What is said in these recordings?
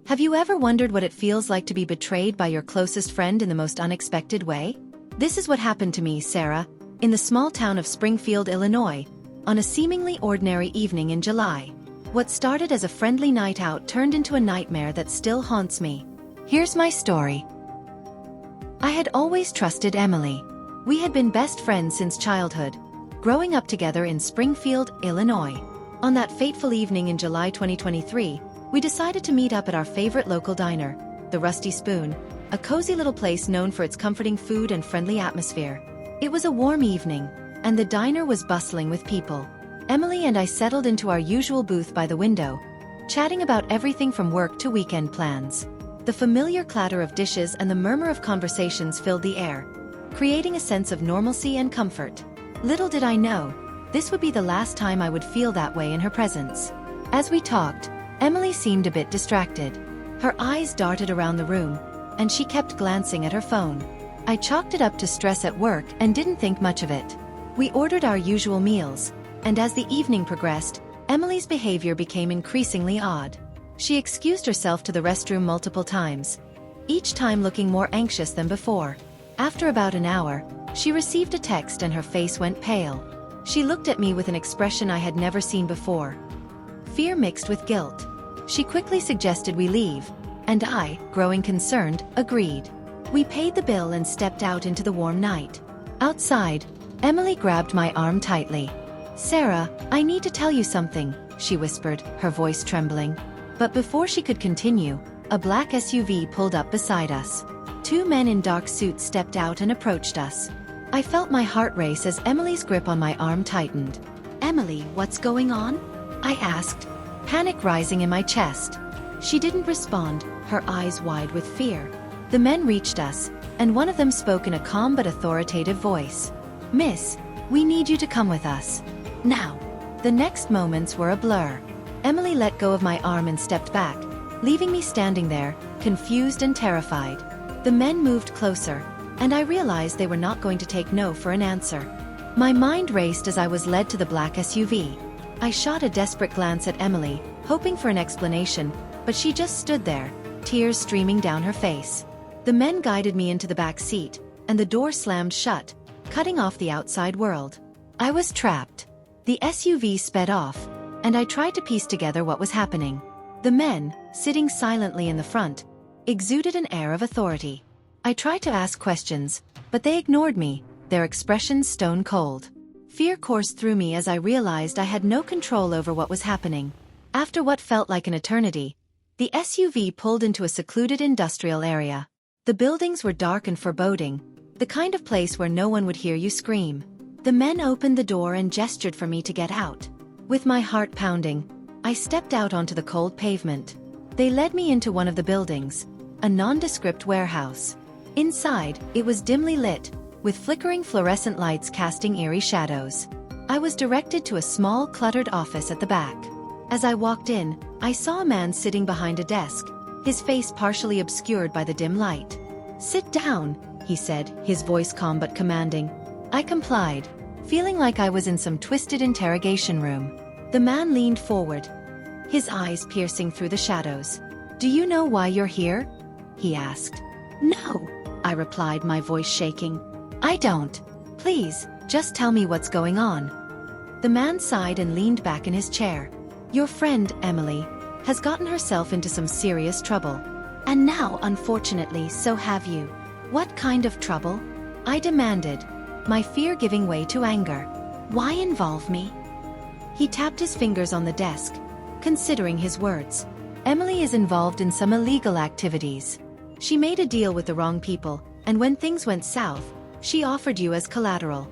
Have you ever wondered what it feels like to be betrayed by your closest friend in the most unexpected way? This is what happened to me, Sarah, in the small town of Springfield, Illinois, on a seemingly ordinary evening in July. What started as a friendly night out turned into a nightmare that still haunts me. Here's my story. I had always trusted Emily. We had been best friends since childhood, growing up together in Springfield, Illinois. On that fateful evening in July 2023, we decided to meet up at our favorite local diner, the Rusty Spoon, a cozy little place known for its comforting food and friendly atmosphere. It was a warm evening, and the diner was bustling with people. Emily and I settled into our usual booth by the window, chatting about everything from work to weekend plans. The familiar clatter of dishes and the murmur of conversations filled the air, creating a sense of normalcy and comfort. Little did I know, this would be the last time I would feel that way in her presence. As we talked, Emily seemed a bit distracted. Her eyes darted around the room, and she kept glancing at her phone. I chalked it up to stress at work and didn't think much of it. We ordered our usual meals, and as the evening progressed, Emily's behavior became increasingly odd. She excused herself to the restroom multiple times, each time looking more anxious than before. After about an hour, she received a text and her face went pale. She looked at me with an expression I had never seen before. Fear mixed with guilt. She quickly suggested we leave, and I, growing concerned, agreed. We paid the bill and stepped out into the warm night. Outside, Emily grabbed my arm tightly. "Sarah, I need to tell you something," she whispered, her voice trembling. But before she could continue, a black SUV pulled up beside us. Two men in dark suits stepped out and approached us. I felt my heart race as Emily's grip on my arm tightened. "Emily, what's going on?" I asked, panic rising in my chest. She didn't respond, her eyes wide with fear. The men reached us, and one of them spoke in a calm but authoritative voice. "Miss, we need you to come with us. Now." The next moments were a blur. Emily let go of my arm and stepped back, leaving me standing there, confused and terrified. The men moved closer, and I realized they were not going to take no for an answer. My mind raced as I was led to the black SUV. I shot a desperate glance at Emily, hoping for an explanation, but she just stood there, tears streaming down her face. The men guided me into the back seat, and the door slammed shut, cutting off the outside world. I was trapped. The SUV sped off, and I tried to piece together what was happening. The men, sitting silently in the front, exuded an air of authority. I tried to ask questions, but they ignored me, their expressions stone cold. Fear coursed through me as I realized I had no control over what was happening. After what felt like an eternity, the SUV pulled into a secluded industrial area. The buildings were dark and foreboding, the kind of place where no one would hear you scream. The men opened the door and gestured for me to get out. With my heart pounding, I stepped out onto the cold pavement. They led me into one of the buildings, a nondescript warehouse. Inside, it was dimly lit, with flickering fluorescent lights casting eerie shadows. I was directed to a small, cluttered office at the back. As I walked in, I saw a man sitting behind a desk, his face partially obscured by the dim light. "Sit down," he said, his voice calm but commanding. I complied, feeling like I was in some twisted interrogation room. The man leaned forward, his eyes piercing through the shadows. "Do you know why you're here?" he asked. "No," I replied, my voice shaking. "I don't. Please, just tell me what's going on." The man sighed and leaned back in his chair. "Your friend, Emily, has gotten herself into some serious trouble. And now, unfortunately, so have you." "What kind of trouble?" I demanded, my fear giving way to anger. "Why involve me?" He tapped his fingers on the desk, considering his words. "Emily is involved in some illegal activities. She made a deal with the wrong people, and when things went south, she offered you as collateral."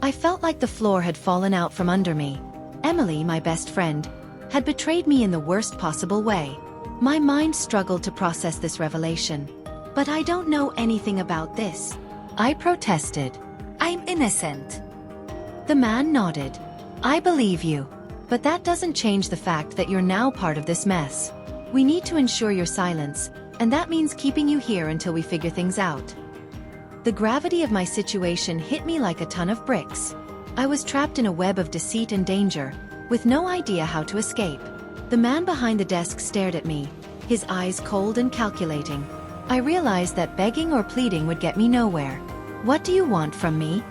I felt like the floor had fallen out from under me. Emily, my best friend, had betrayed me in the worst possible way. My mind struggled to process this revelation. "But I don't know anything about this," I protested. "I'm innocent." The man nodded. "I believe you. But that doesn't change the fact that you're now part of this mess. We need to ensure your silence, and that means keeping you here until we figure things out." The gravity of my situation hit me like a ton of bricks. I was trapped in a web of deceit and danger, with no idea how to escape. The man behind the desk stared at me, his eyes cold and calculating. I realized that begging or pleading would get me nowhere. "What do you want from me?"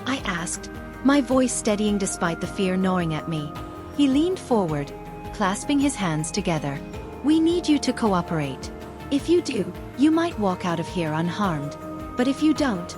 I asked, my voice steadying despite the fear gnawing at me. He leaned forward, clasping his hands together. "We need you to cooperate. If you do, you might walk out of here unharmed. But if you don't..."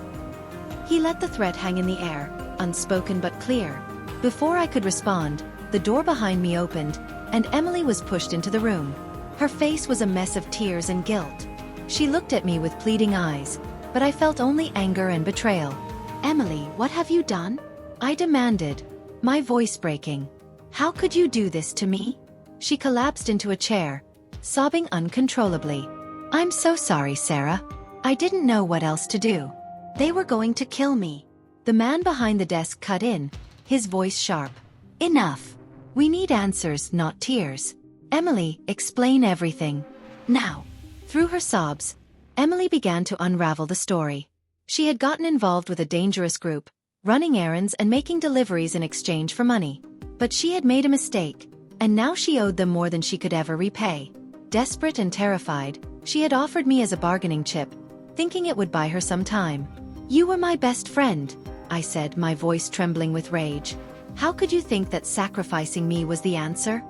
He let the threat hang in the air, unspoken but clear. Before I could respond, the door behind me opened, and Emily was pushed into the room. Her face was a mess of tears and guilt. She looked at me with pleading eyes, but I felt only anger and betrayal. "Emily, what have you done?" I demanded, my voice breaking. "How could you do this to me?" She collapsed into a chair, sobbing uncontrollably. "I'm so sorry, Sarah. I didn't know what else to do. They were going to kill me." The man behind the desk cut in, his voice sharp. "Enough. We need answers, not tears. Emily, explain everything. Now." Through her sobs, Emily began to unravel the story. She had gotten involved with a dangerous group, running errands and making deliveries in exchange for money. But she had made a mistake, and now she owed them more than she could ever repay. Desperate and terrified, she had offered me as a bargaining chip, thinking it would buy her some time. "You were my best friend," I said, my voice trembling with rage. "How could you think that sacrificing me was the answer?"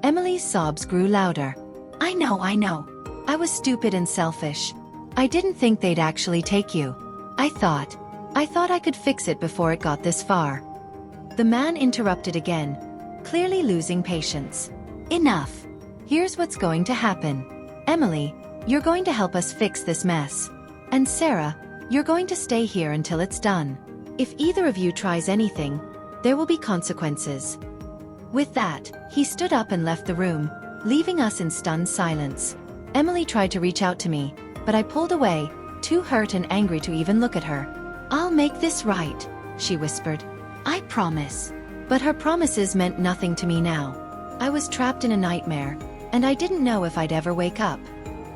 Emily's sobs grew louder. I know. I was stupid and selfish. I didn't think they'd actually take you. I thought I could fix it before it got this far." The man interrupted again, clearly losing patience. "Enough. Here's what's going to happen. Emily, you're going to help us fix this mess. And Sarah, you're going to stay here until it's done. If either of you tries anything, there will be consequences." With that, he stood up and left the room, leaving us in stunned silence. Emily tried to reach out to me, but I pulled away, too hurt and angry to even look at her. "I'll make this right," she whispered. "I promise." But her promises meant nothing to me now. I was trapped in a nightmare, and I didn't know if I'd ever wake up.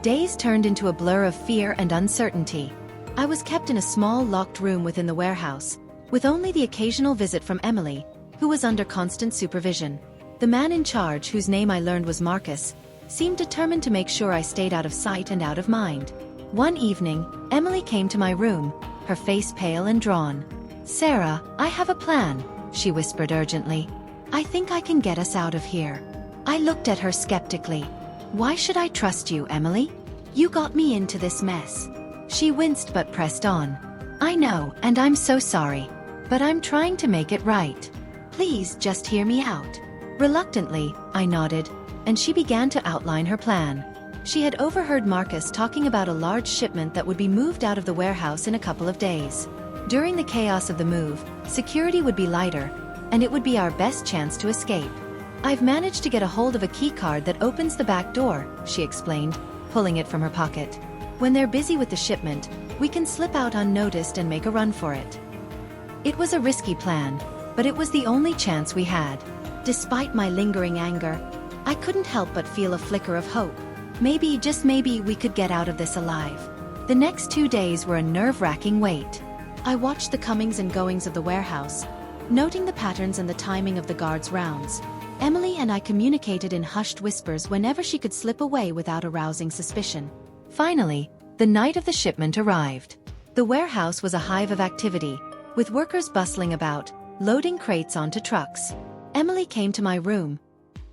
Days turned into a blur of fear and uncertainty. I was kept in a small locked room within the warehouse, with only the occasional visit from Emily, who was under constant supervision. The man in charge, whose name I learned was Marcus, seemed determined to make sure I stayed out of sight and out of mind. One evening, Emily came to my room, her face pale and drawn. "Sarah, I have a plan," she whispered urgently. "I think I can get us out of here." I looked at her skeptically. "Why should I trust you, Emily? You got me into this mess." She winced but pressed on. "I know, and I'm so sorry. But I'm trying to make it right. Please just hear me out." Reluctantly, I nodded, and she began to outline her plan. She had overheard Marcus talking about a large shipment that would be moved out of the warehouse in a couple of days. During the chaos of the move, security would be lighter, and it would be our best chance to escape. "I've managed to get a hold of a key card that opens the back door," she explained, pulling it from her pocket. "When they're busy with the shipment, we can slip out unnoticed and make a run for it." It was a risky plan, but it was the only chance we had. Despite my lingering anger, I couldn't help but feel a flicker of hope. Maybe, just maybe, we could get out of this alive. The next 2 days were a nerve-wracking wait. I watched the comings and goings of the warehouse, noting the patterns and the timing of the guards' rounds. Emily and I communicated in hushed whispers whenever she could slip away without arousing suspicion. Finally, the night of the shipment arrived. The warehouse was a hive of activity, with workers bustling about, loading crates onto trucks. Emily came to my room,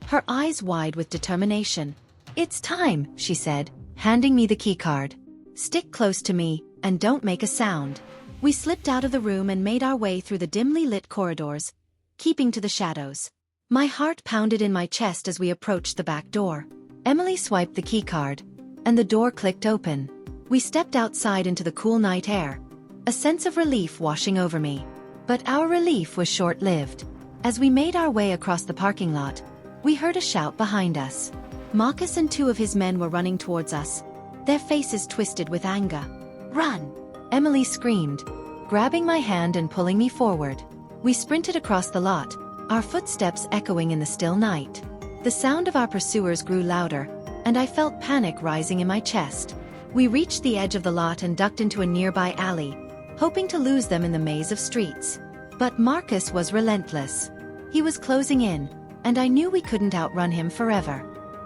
her eyes wide with determination. "It's time," she said, handing me the keycard. "Stick close to me, and don't make a sound." We slipped out of the room and made our way through the dimly lit corridors, keeping to the shadows. My heart pounded in my chest as we approached the back door. Emily swiped the keycard, and the door clicked open. We stepped outside into the cool night air, a sense of relief washing over me. But our relief was short-lived. As we made our way across the parking lot, we heard a shout behind us. Marcus and 2 of his men were running towards us, their faces twisted with anger. "Run!" Emily screamed, grabbing my hand and pulling me forward. We sprinted across the lot, our footsteps echoing in the still night. The sound of our pursuers grew louder, and I felt panic rising in my chest. We reached the edge of the lot and ducked into a nearby alley, hoping to lose them in the maze of streets. But Marcus was relentless. He was closing in, and I knew we couldn't outrun him forever.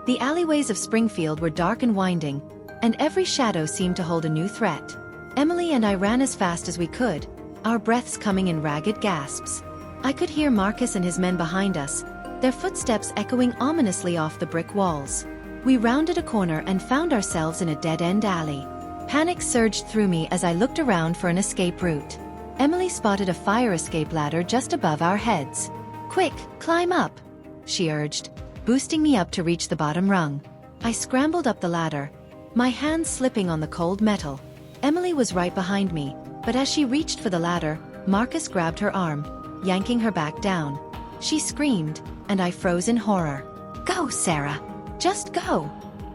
The alleyways of Springfield were dark and winding, and every shadow seemed to hold a new threat. Emily and I ran as fast as we could, our breaths coming in ragged gasps. I could hear Marcus and his men behind us, their footsteps echoing ominously off the brick walls. We rounded a corner and found ourselves in a dead-end alley. Panic surged through me as I looked around for an escape route. Emily spotted a fire escape ladder just above our heads. "Quick, climb up," she urged, boosting me up to reach the bottom rung. I scrambled up the ladder, my hands slipping on the cold metal. Emily was right behind me, but as she reached for the ladder, Marcus grabbed her arm, yanking her back down. She screamed, and I froze in horror. "Go, Sarah! Just go!"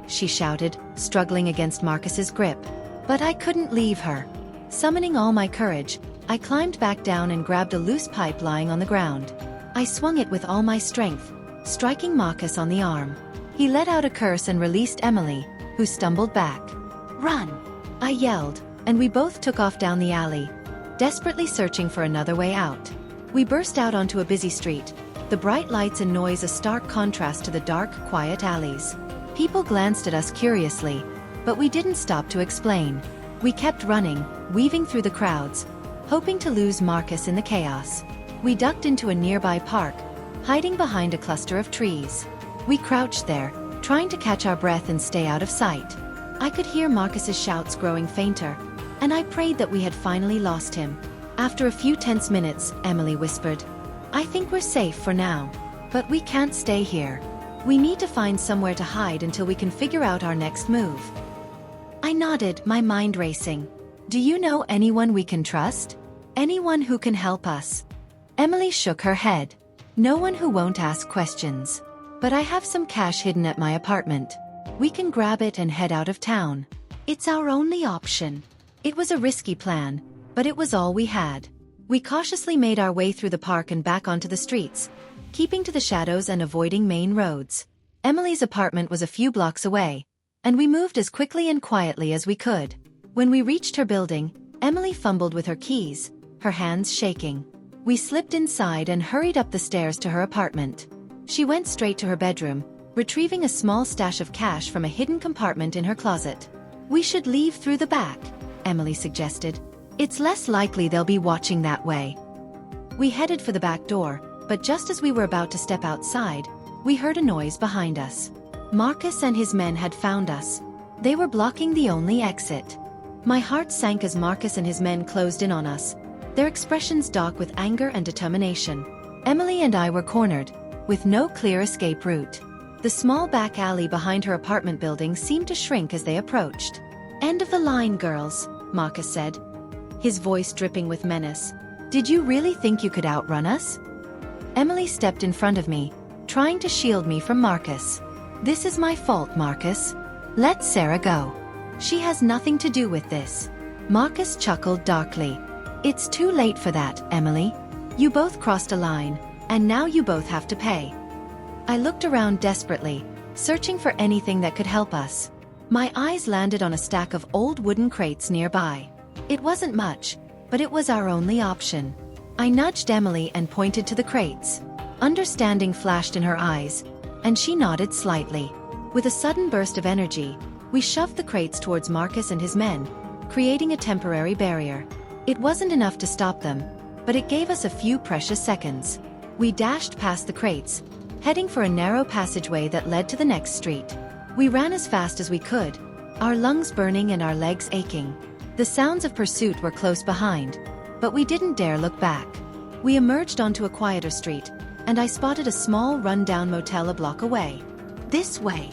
she shouted, struggling against Marcus's grip. But I couldn't leave her. Summoning all my courage, I climbed back down and grabbed a loose pipe lying on the ground. I swung it with all my strength, striking Marcus on the arm. He let out a curse and released Emily, who stumbled back. "Run!" I yelled, and we both took off down the alley, desperately searching for another way out. We burst out onto a busy street, the bright lights and noise a stark contrast to the dark, quiet alleys. People glanced at us curiously, but we didn't stop to explain. We kept running, weaving through the crowds, hoping to lose Marcus in the chaos. We ducked into a nearby park, hiding behind a cluster of trees. We crouched there, trying to catch our breath and stay out of sight. I could hear Marcus's shouts growing fainter, and I prayed that we had finally lost him. After a few tense minutes, Emily whispered, "I think we're safe for now. But we can't stay here. We need to find somewhere to hide until we can figure out our next move." I nodded, my mind racing. "Do you know anyone we can trust? Anyone who can help us?" Emily shook her head. "No one who won't ask questions. But I have some cash hidden at my apartment. We can grab it and head out of town. It's our only option." It was a risky plan, but it was all we had. We cautiously made our way through the park and back onto the streets, keeping to the shadows and avoiding main roads. Emily's apartment was a few blocks away, and we moved as quickly and quietly as we could. When we reached her building, Emily fumbled with her keys, her hands shaking. We slipped inside and hurried up the stairs to her apartment. She went straight to her bedroom, retrieving a small stash of cash from a hidden compartment in her closet. "We should leave through the back," Emily suggested. "It's less likely they'll be watching that way." We headed for the back door, but just as we were about to step outside, we heard a noise behind us. Marcus and his men had found us. They were blocking the only exit. My heart sank as Marcus and his men closed in on us, their expressions dark with anger and determination. Emily and I were cornered, with no clear escape route. The small back alley behind her apartment building seemed to shrink as they approached. "End of the line, girls," Marcus said, his voice dripping with menace. "Did you really think you could outrun us?" Emily stepped in front of me, trying to shield me from Marcus. "This is my fault, Marcus. Let Sarah go. She has nothing to do with this." Marcus chuckled darkly. "It's too late for that, Emily. You both crossed a line, and now you both have to pay." I looked around desperately, searching for anything that could help us. My eyes landed on a stack of old wooden crates nearby. It wasn't much, but it was our only option. I nudged Emily and pointed to the crates. Understanding flashed in her eyes, and she nodded slightly. With a sudden burst of energy, we shoved the crates towards Marcus and his men, creating a temporary barrier. It wasn't enough to stop them, but it gave us a few precious seconds. We dashed past the crates, heading for a narrow passageway that led to the next street. We ran as fast as we could, our lungs burning and our legs aching. The sounds of pursuit were close behind, but we didn't dare look back. We emerged onto a quieter street, and I spotted a small run-down motel a block away. "This way!"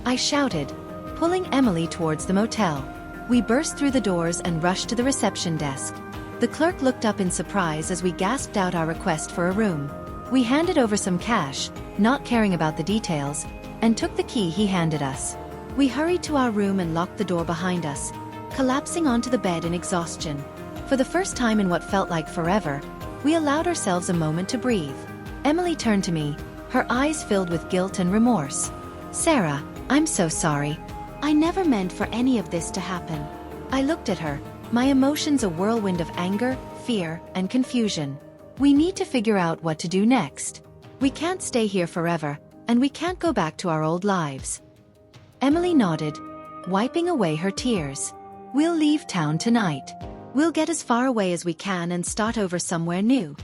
I shouted, pulling Emily towards the motel. We burst through the doors and rushed to the reception desk. The clerk looked up in surprise as we gasped out our request for a room. We handed over some cash, not caring about the details, and took the key he handed us. We hurried to our room and locked the door behind us, collapsing onto the bed in exhaustion. For the first time in what felt like forever, we allowed ourselves a moment to breathe. Emily turned to me, her eyes filled with guilt and remorse. "Sarah, I'm so sorry. I never meant for any of this to happen." I looked at her, my emotions a whirlwind of anger, fear, and confusion. "We need to figure out what to do next. We can't stay here forever, and we can't go back to our old lives. Emily nodded, wiping away her tears. We'll leave town tonight. We'll get as far away as we can and start over somewhere new.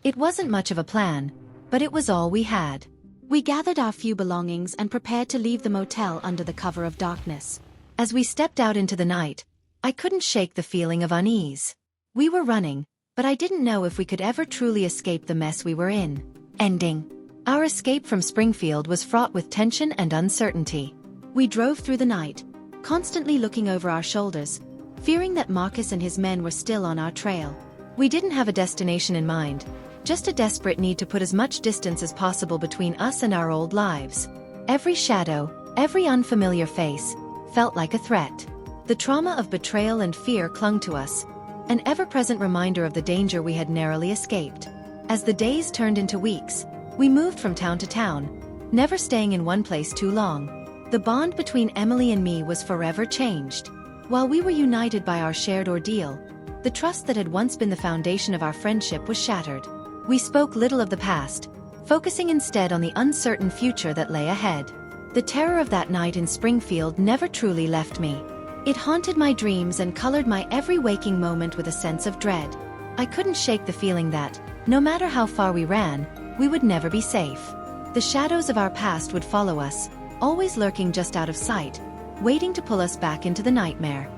It wasn't much of a plan, but it was all we had. We gathered our few belongings and prepared to leave the motel under the cover of darkness. As we stepped out into the night, I couldn't shake the feeling of unease. We were running, but I didn't know if we could ever truly escape the mess we were in. Ending. Our escape from Springfield was fraught with tension and uncertainty. We drove through the night, constantly looking over our shoulders, fearing that Marcus and his men were still on our trail. We didn't have a destination in mind, just a desperate need to put as much distance as possible between us and our old lives. Every shadow, every unfamiliar face, felt like a threat. The trauma of betrayal and fear clung to us, an ever-present reminder of the danger we had narrowly escaped. As the days turned into weeks, we moved from town to town, never staying in one place too long. The bond between Emily and me was forever changed. While we were united by our shared ordeal, the trust that had once been the foundation of our friendship was shattered. We spoke little of the past, focusing instead on the uncertain future that lay ahead. The terror of that night in Springfield never truly left me. It haunted my dreams and colored my every waking moment with a sense of dread. I couldn't shake the feeling that, no matter how far we ran, we would never be safe. The shadows of our past would follow us, always lurking just out of sight, waiting to pull us back into the nightmare.